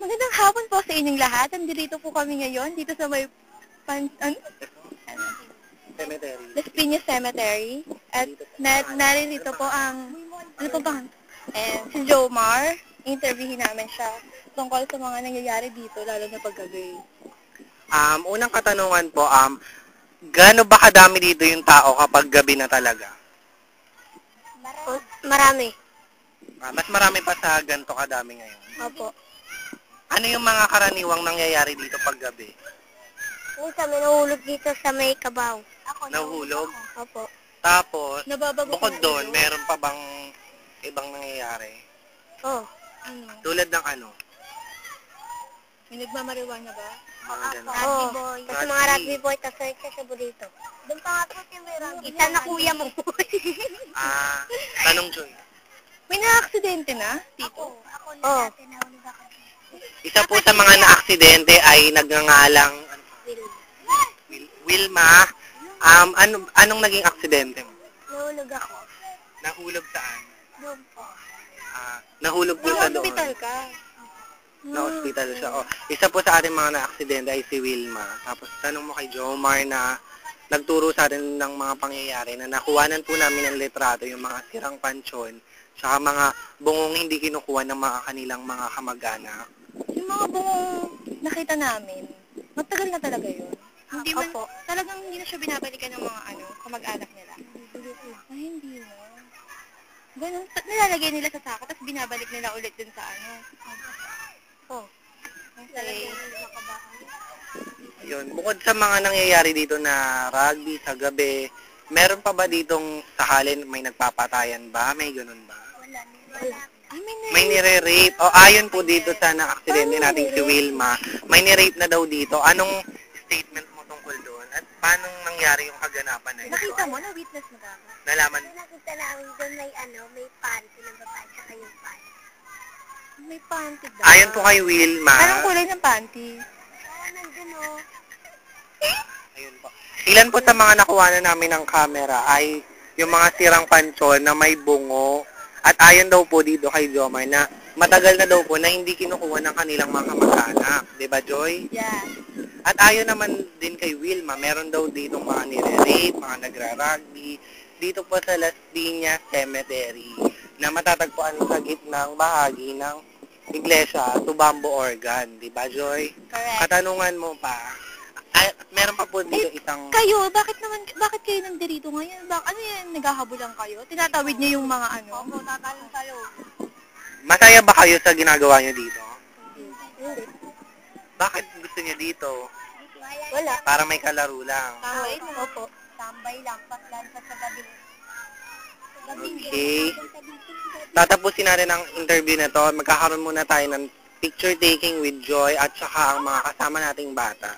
Magandang hapon po sa inyong lahat. Nandito po kami ngayon dito sa may Cemetery. Las Piñas Cemetery. At naririto po ang, ano po ba? Si Jomar. Interviewin namin siya tungkol sa mga nangyayari dito, lalo na paggabi. Unang katanungan po, gaano ba kadami dito yung tao kapag gabi na talaga? Marami. Mas marami pa sa ganito kadami ngayon. Opo. Ano yung mga karaniwang nangyayari dito pag gabi? Minsan may nahulog dito sa may kabaw. Nahulog? Opo. Tapos, Nababago bukod ng doon, ulo. meron pa bang ibang nangyayari? Oh. Ano? Tulad ng ano? May nagmamariwana ba? Mga ganun. Rugby boy. Tapos mga rugby boy, tapos nagsasabo dito. Doon pa nga po yung may rugby. Isa na kuya mo. Tanong Joy. May na-aksidente na, Tito? Ako na dati nahulog ako. Isa po sa mga na-aksidente ay nagngangalang Wilma. Anong naging aksidente mo? Nahulog ako. Nahulog saan? Doon po. Nahulog po sa doon. Na-hospital ka? Na-hospital siya. Oh, isa po sa ating mga na-aksidente ay si Wilma. Tapos tanong mo kay Jomar na nagturo sa atin ng mga pangyayari na nakuhanan po namin ng litrato yung mga sirang pansyon saka mga bungong hindi kinukuha ng mga kanilang mga kamag-anak. Yung mga bungong nakita namin, matagal na talaga yun. Hindi man, Opo. talagang hindi na siya binabalikan ng mga kamag-anak nila. Ay, hindi na. Ganun, nilalagay nila sa sako, tapos binabalik nila ulit dun sa Oh. Okay. Yun. Bukod sa mga nangyayari dito na rugby sa gabi, meron pa ba ditong sahalin may nagpapatayan ba? May ganun ba? Wala. Ay, May nire-rape. O ayon po dito sa na-aksidente nating si Wilma, may nire-rape na daw dito. Anong statement mo tungkol doon? At paano nangyari yung kaganapan na ito? Nakita mo, na-witness mo ba? Nalaman. Nakita namin doon may panty ng babae tsaka yung panty. May panty daw. Ayon po kay Wilma. Anong kulay ng panty? Nandun Ayun po. Ilan po sa mga nakuha na namin ng camera ay yung mga sirang pansyon na may bungo. At ayon daw po dito kay Jomar na matagal na daw po na hindi kinukuha ng kanilang mga kamag-anak. Diba, Joy? Yeah. At ayon naman din kay Wilma, meron daw dito mga nire-rape, mga nagra-rugby, dito po sa Las Piñas Cemetery na matatagpuan sa gitnang bahagi ng Iglesia Tubambo Organ. Diba, Joy? Correct. Katanungan mo pa, meron pa po dito isang... Kayo, bakit kayo nandirito ngayon? Ano yan, naghahabulan kayo? Tinatawid niyo yung mga Opo, tatalong sa loob. Masaya ba kayo sa ginagawa nyo dito? Hindi. Bakit gusto nyo dito? Wala. Para may kalaro lang. Tambay mo. Opo. Tambay lang, paslan sa gabi. Okay. Tatapusin natin ang interview na to. Magkakaroon muna tayo ng picture taking with Joy at saka ang mga kasama nating bata.